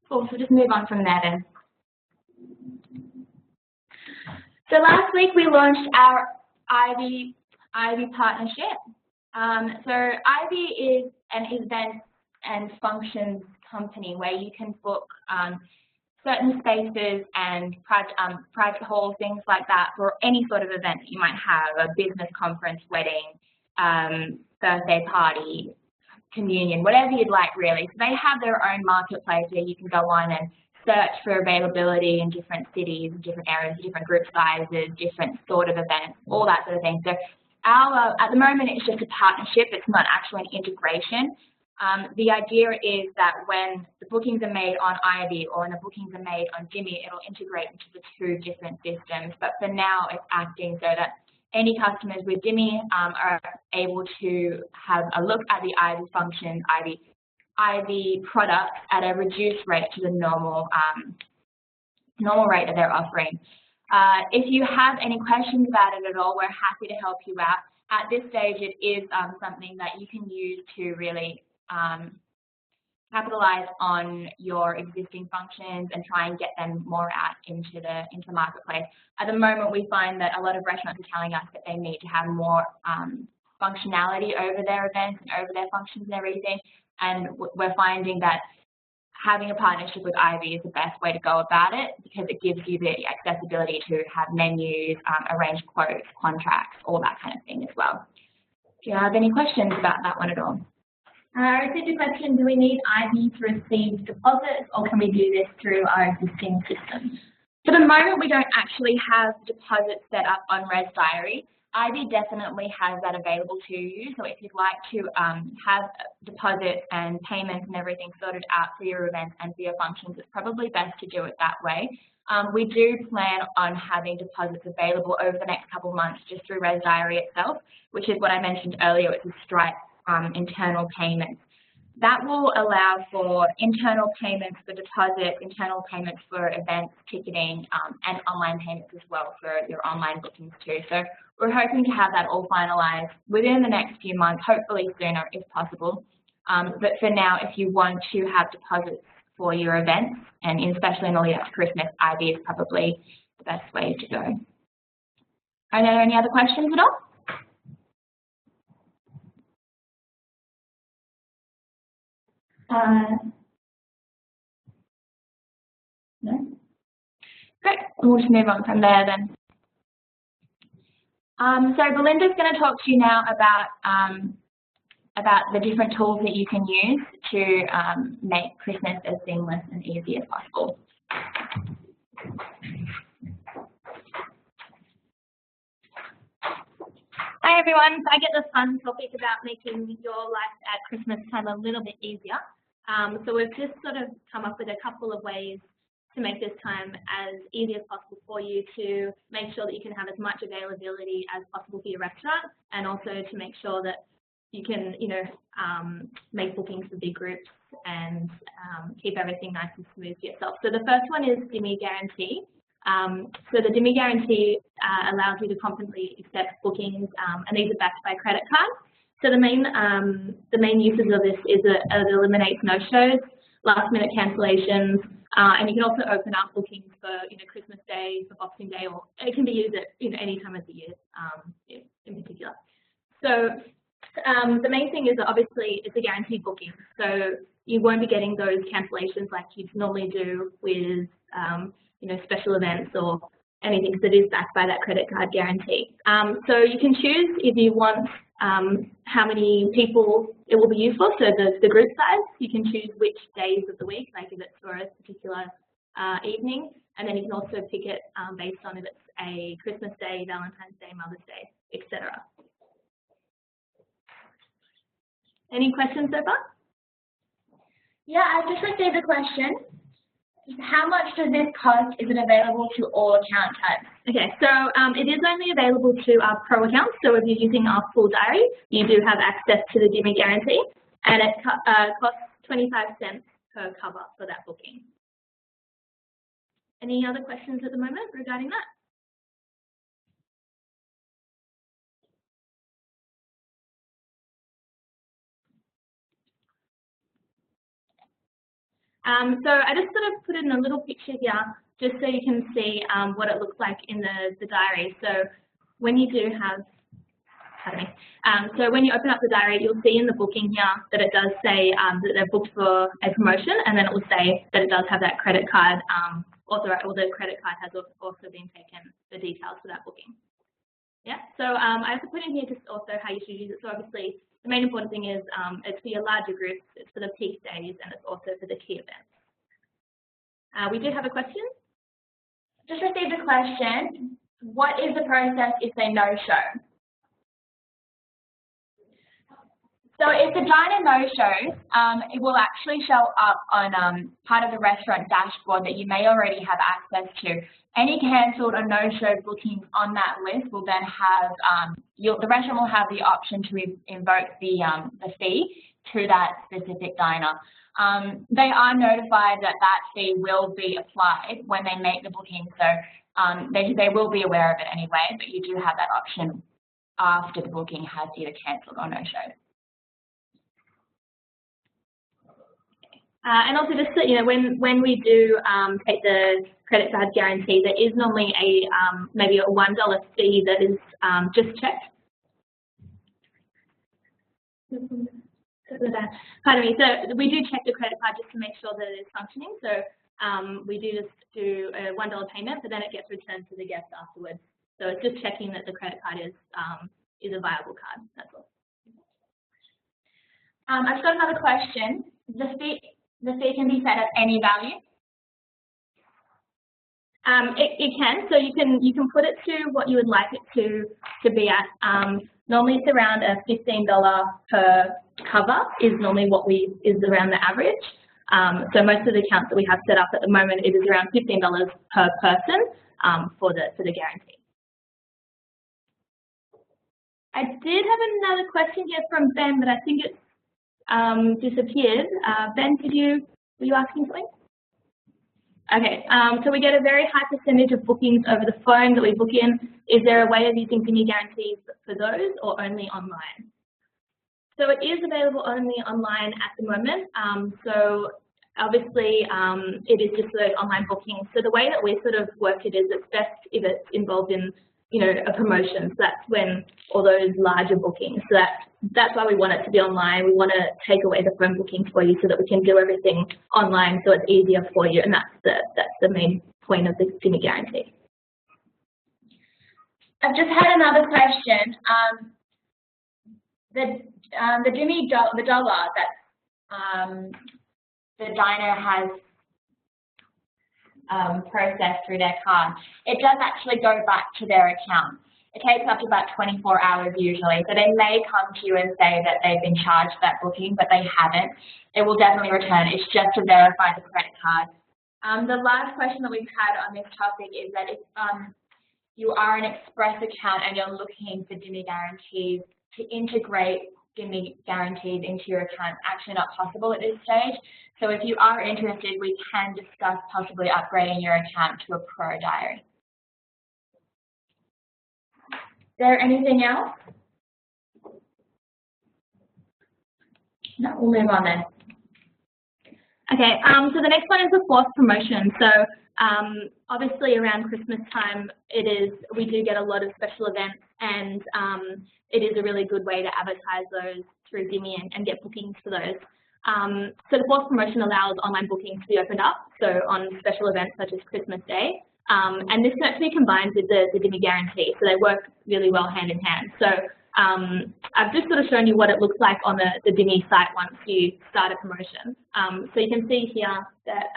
Cool, so just move on from there then. So last week we launched our Ivy partnership. So Ivy is an event and functions company where you can book certain spaces and private halls, things like that, for any sort of event that you might have, a business conference, wedding, birthday party, communion, whatever you'd like really. So they have their own marketplace where you can go on and search for availability in different cities, different areas, different group sizes, different sort of events, all that sort of thing. So at the moment it's just a partnership, it's not actually an integration. The idea is that when the bookings are made on Ivy or when the bookings are made on Dimmi, it'll integrate into the two different systems. But for now, it's acting so that any customers with Dimmi are able to have a look at the Ivy functions, Ivy products at a reduced rate to the normal rate that they're offering. If you have any questions about it at all, we're happy to help you out. At this stage, it is something that you can use to really capitalize on your existing functions and try and get them more out into the marketplace. At the moment, we find that a lot of restaurants are telling us that they need to have more functionality over their events and over their functions and everything. And we're finding that having a partnership with Ivy is the best way to go about it because it gives you the accessibility to have menus, arrange quotes, contracts, all that kind of thing as well. Do you have any questions about that one at all? I received a question, do we need Ivy to receive deposits or can we do this through our existing system? For the moment, we don't actually have deposits set up on Res Diary. Ivy definitely has that available to you, so if you'd like to have deposits and payments and everything sorted out for your events and for your functions, it's probably best to do it that way. We do plan on having deposits available over the next couple of months just through Res Diary itself, which is what I mentioned earlier, it's a Stripe internal payments. That will allow for internal payments for deposits, internal payments for events, ticketing, and online payments as well for your online bookings too. So we're hoping to have that all finalized within the next few months, hopefully sooner if possible. But for now, if you want to have deposits for your events, and especially in the lead up to Christmas, Ivy is probably the best way to go. Are there any other questions at all? No? Great, we'll just move on from there then. So Belinda's going to talk to you now about the different tools that you can use to make Christmas as seamless and easy as possible. Hi everyone, so I get the fun topic about making your life at Christmas time a little bit easier. So we've just sort of come up with a couple of ways to make this time as easy as possible for you to make sure that you can have as much availability as possible for your restaurant and also to make sure that you can, make bookings for big groups and keep everything nice and smooth for yourself. So the first one is Dimmi Guarantee. So the Dimmi Guarantee allows you to confidently accept bookings and these are backed by credit cards. So the main uses of this is it eliminates no-shows, last-minute cancellations, and you can also open up bookings for Christmas Day, for Boxing Day, or it can be used at any time of the year in particular. So the main thing is that obviously it's a guaranteed booking, so you won't be getting those cancellations like you'd normally do with special events or anything that is backed by that credit card guarantee. So you can choose if you want how many people it will be used for, so the group size. You can choose which days of the week, like if it's for a particular evening, and then you can also pick it based on if it's a Christmas Day, Valentine's Day, Mother's Day, etc. Any questions so far? Yeah, I've just received a question. How much does this cost? Is it available to all account types? Okay, so it is only available to our Pro accounts. So if you're using our full diary, you do have access to the Dimmi Guarantee, and it costs 25 cents per cover for that booking. Any other questions at the moment regarding that? So I just sort of put in a little picture here just so you can see what it looks like in the diary. So when you do have, pardon me, so when you open up the diary, you'll see in the booking here that it does say that they're booked for a promotion, and then it will say that it does have that credit card authorized, or the credit card has also been taken, the details for that booking. Yeah, so I have to put in here just also how you should use it. So obviously, the main important thing is it's for your larger groups, it's for the peak days, and it's also for the key events. We do have a question. Just received a question. What is the process if they no-show? So if the diner no-shows, it will actually show up on part of the restaurant dashboard that you may already have access to. Any cancelled or no-show bookings on that list will then have, the restaurant will have the option to invoke the fee to that specific diner. They are notified that that fee will be applied when they make the booking, so they will be aware of it anyway, but you do have that option after the booking has either cancelled or no-showed. And also just so you know, when we do take the credit card guarantee, there is normally a maybe a $1 fee that is just checked. Pardon me. So we do check the credit card just to make sure that it is functioning. So we do just do a $1 payment, but then it gets returned to the guest afterwards. So it's just checking that the credit card is a viable card. That's all. I've got another question. The fee can be set at any value? It can. So you can put it to what you would like it to be at. Normally it's around a $15 per cover is normally what is around the average. So most of the accounts that we have set up at the moment, it is around $15 per person for the guarantee. I did have another question here from Ben, but I think it's disappeared. Ben, were you asking something? Okay, so we get a very high percentage of bookings over the phone that we book in. Is there a way of using Dimmi Guarantees for those or only online? So it is available only online at the moment. So obviously it is just those online bookings. So the way that we sort of work it is it's best if it's involved in a promotion. So that's when all those larger bookings. So that's why we want it to be online. We want to take away the phone bookings for you so that we can do everything online so it's easier for you. And that's the main point of the Dimmi Guarantee. I've just had another question. The Dimmi dollar that the diner has processed through their card, it does actually go back to their account. It takes up to about 24 hours usually, so they may come to you and say that they've been charged that booking, but they haven't. It will definitely return. It's just to verify the credit card. The last question that we've had on this topic is that if you are an Express account and you're looking for Dimmi Guarantees, to integrate Dimmi Guarantees into your account, actually not possible at this stage. So if you are interested, we can discuss possibly upgrading your account to a Pro Diary. Is there anything else? No, we'll move on then. Okay, so the next one is the fourth promotion. So obviously around Christmas time, we do get a lot of special events, and it is a really good way to advertise those through Dimmi and get bookings for those. So the fourth promotion allows online bookings to be opened up, so on special events such as Christmas Day. And this actually combines with the Dimmi Guarantee, so they work really well hand in hand. So I've just sort of shown you what it looks like on the Dimmi site once you start a promotion. So you can see here that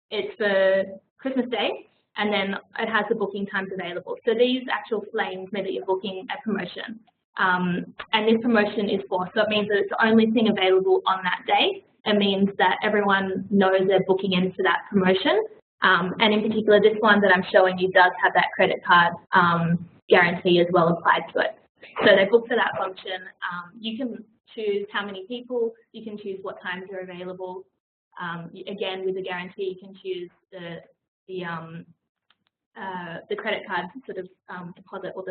it's for Christmas Day, and then it has the booking times available. So these actual flames mean that you're booking a promotion. And this promotion is for, so it means that it's the only thing available on that day. It means that everyone knows they're booking in for that promotion. And in particular, this one that I'm showing you does have that credit card guarantee as well applied to it. So they book for that function. You can choose how many people, you can choose what times you're available. Again, with the guarantee, you can choose the credit card sort of deposit, or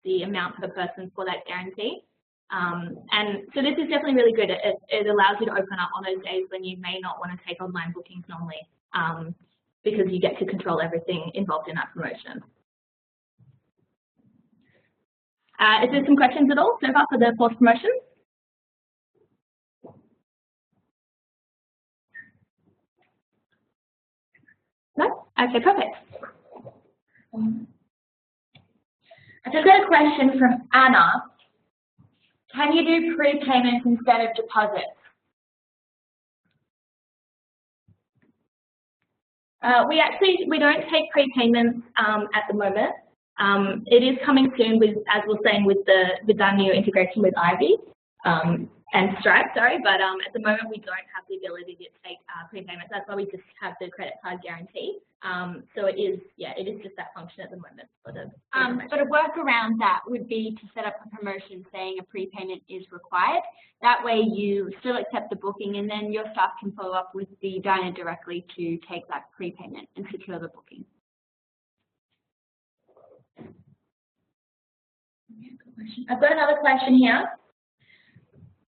the amount per person for that guarantee. And so this is definitely really good. It allows you to open up on those days when you may not want to take online bookings normally, because you get to control everything involved in that promotion. Is there some questions at all so far for the forced promotion? No? Okay, perfect. I've just got a question from Anna. Can you do prepayments instead of deposits? We don't take prepayments at the moment. It is coming soon with, as we're saying, with our new integration with Ivy and Stripe, sorry, but at the moment we don't have the ability to take prepayments. That's why we just have the credit card guarantee. So it is just that function at the moment for the but a workaround that would be to set up a promotion saying a prepayment is required. That way you still accept the booking, and then your staff can follow up with the diner directly to take that prepayment and secure the booking. I've got another question here.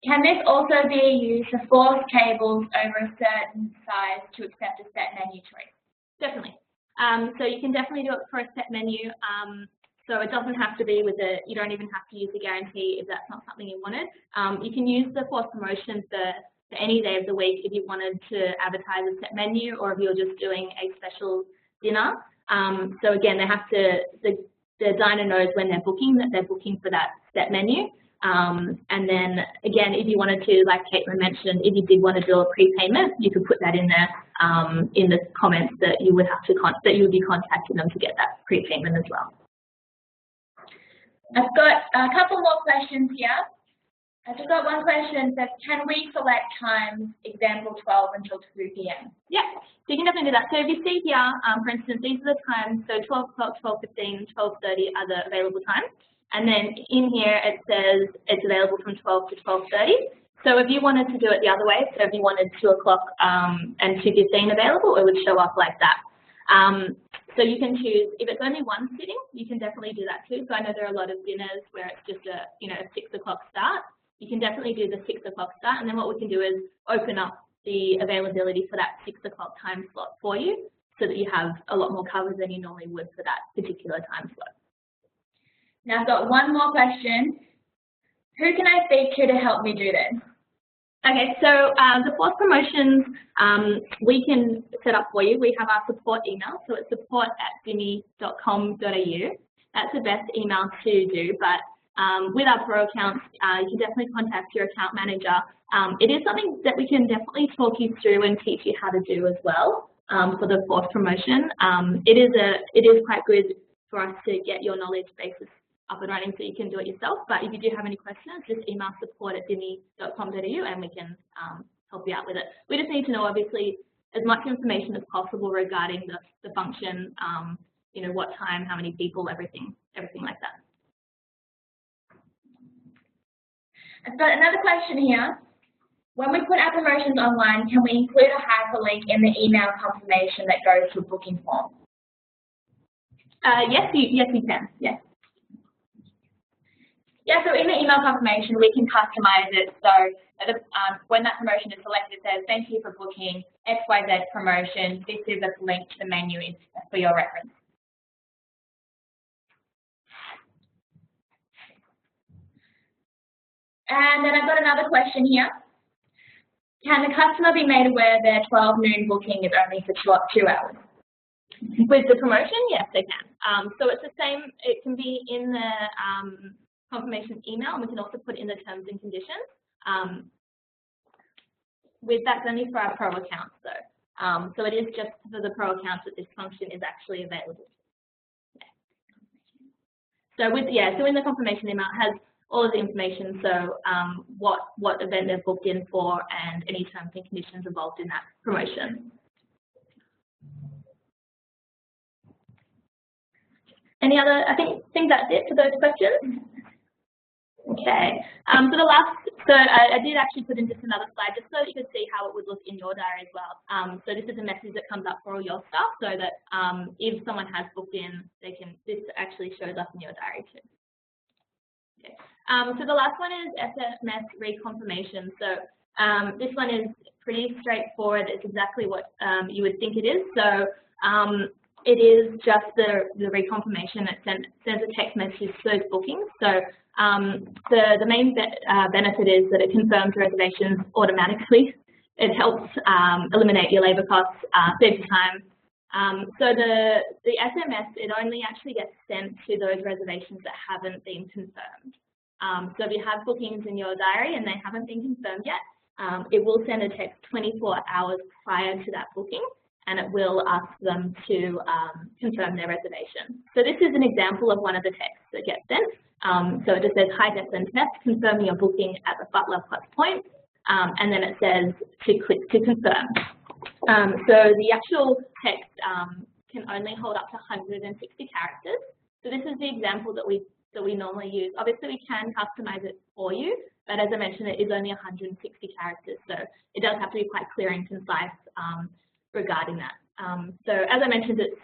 Can this also be used to force tables over a certain size to accept a set menu choice? Definitely. So you can definitely do it for a set menu. So it doesn't have to be you don't even have to use the guarantee if that's not something you wanted. You can use the forced promotion for any day of the week if you wanted to advertise a set menu, or if you're just doing a special dinner. So again, the diner knows when they're booking that they're booking for that set menu. And then again, if you wanted to, like Caitlin mentioned, if you did want to do a prepayment, you could put that in there in the comments that you would have to that you would be contacting them to get that prepayment as well. I've got a couple more questions here. I've just got one question that says, can we select times, example 12 until 2 p.m.? Yeah, so you can definitely do that. So if you see here, for instance, these are the times, so 12 o'clock, 12:15, 12:30 are the available times. And then in here it says it's available from 12 to 12:30. So if you wanted to do it the other way, so if you wanted 2 o'clock and 2:15 available, it would show up like that. So you can choose, if it's only one sitting, you can definitely do that too. So I know there are a lot of dinners where it's just a 6 o'clock start. You can definitely do the 6 o'clock start, and then what we can do is open up the availability for that 6 o'clock time slot for you, so that you have a lot more cover than you normally would for that particular time slot. Now I've got one more question. Who can I speak to help me do this? Okay, so the forced promotions we can set up for you. We have our support email, so it's support@dimmi.com.au. That's the best email to do, but with our Pro accounts, you can definitely contact your account manager. It is something that we can definitely talk you through and teach you how to do as well for the forced promotion. It is quite good for us to get your knowledge basis up and running so you can do it yourself. But if you do have any questions, just email support@dimmi.com.au and we can help you out with it. We just need to know, obviously, as much information as possible regarding the function, what time, how many people, everything like that. I've got another question here. When we put our promotions online, can we include a hyperlink in the email confirmation that goes to a booking form? Yes, you can. Yes. Yeah, so in the email confirmation, we can customize it so that when that promotion is selected, it says, thank you for booking XYZ promotion. This is a link to the menu for your reference. And then I've got another question here. Can the customer be made aware their 12 noon booking is only for 2 hours? With the promotion, yes, they can. So it's the same. It can be in the confirmation email, and we can also put it in the terms and conditions. That's only for our Pro accounts, though. So it is just for the Pro accounts that this function is actually available. Yeah. So in the confirmation email, it has all of the information. So what event they've booked in for, and any terms and conditions involved in that promotion. Any other? I think that's it for those questions. Okay. I did actually put in just another slide just so that you could see how it would look in your diary as well. So this is a message that comes up for all your staff, so that if someone has booked in, this actually shows up in your diary too. So the last one is SMS reconfirmation. So this one is pretty straightforward. It's exactly what you would think it is. So it is just the reconfirmation that sends a text message to those bookings. So the main benefit is that it confirms reservations automatically. It helps eliminate your labour costs, saves you time. So the SMS, it only actually gets sent to those reservations that haven't been confirmed. So if you have bookings in your diary and they haven't been confirmed yet, it will send a text 24 hours prior to that booking, and it will ask them to confirm their reservation. So this is an example of one of the texts that gets sent. So it just says, "Hi, Jess and Tess, confirm your booking at the Butler Plus Point," and then it says to click to confirm. So the actual text can only hold up to 160 characters. So this is the example that we normally use. Obviously, we can customize it for you, but as I mentioned, it is only 160 characters, so it does have to be quite clear and concise regarding that. So as I mentioned, it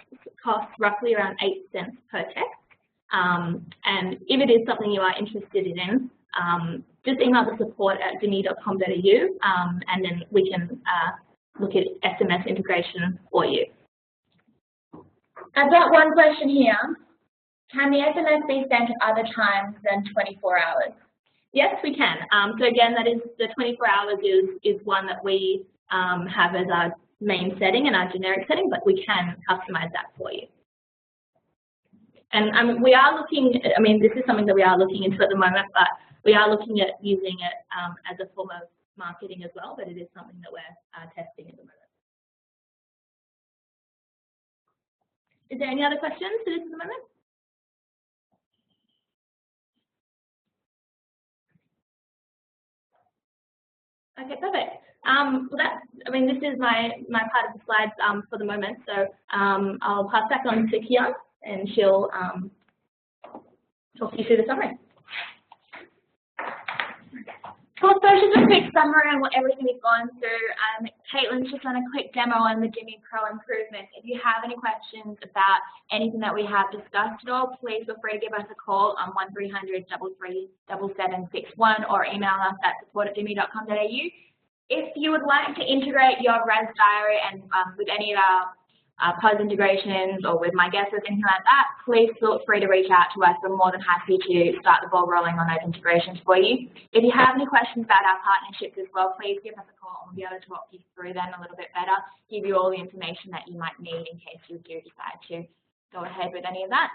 costs roughly around 8 cents per text, and if it is something you are interested in, just email the support@dimmi.com.au, and then we can look at SMS integration for you. I've got one question here. Can the SMS be sent at other times than 24 hours? Yes, we can. So again, that is the 24 hours is one that we have as our main setting and our generic setting, but we can customize that for you. And we are looking, I mean, this is something that we are looking into at the moment, but we are looking at using it as a form of marketing as well, but it is something that we're testing at the moment. Is there any other questions for this at the moment? Okay, perfect. Well, this is my part of the slides for the moment. So I'll pass back on to Kian, and she'll talk you through the summary. Cool, so just a quick summary on what everything we've gone through. Caitlin's just done a quick demo on the Dimmi Pro Improvements. If you have any questions about anything that we have discussed at all, please feel free to give us a call on 1300 33761 or email us at support@dimmi.com.au. If you would like to integrate your Res Diary and with any of our POS integrations or with my guests or anything like that, please feel free to reach out to us. We're more than happy to start the ball rolling on those integrations for you. If you have any questions about our partnerships as well, please give us a call and we'll be able to walk you through them a little bit better, give you all the information that you might need in case you do decide to go ahead with any of that.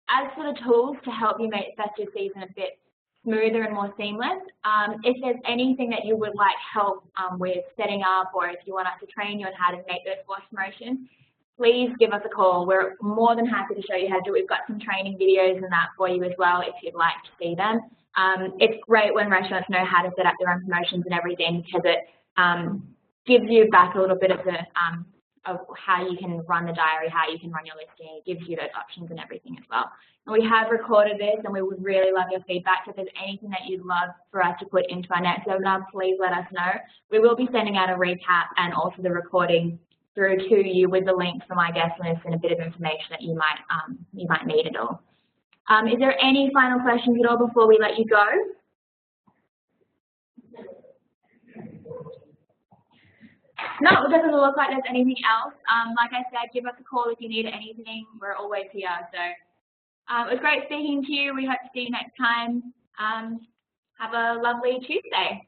As for the tools to help you make festive season a bit smoother and more seamless, if there's anything that you would like help with setting up, or if you want us to train you on how to make those wash promotions, please give us a call. We're more than happy to show you how to do it. We've got some training videos and that for you as well if you'd like to see them. It's great when restaurants know how to set up their own promotions and everything, because it gives you back a little bit of how you can run the diary, how you can run your listing. It gives you those options and everything as well. And we have recorded this, and we would really love your feedback. If there's anything that you'd love for us to put into our next webinar, please let us know. We will be sending out a recap and also the recording through to you with the link for my guest list and a bit of information that you might need at all. Is there any final questions at all before we let you go? No, it doesn't look like there's anything else. Like I said, give us a call if you need anything. We're always here. So it was great speaking to you. We hope to see you next time. Have a lovely Tuesday.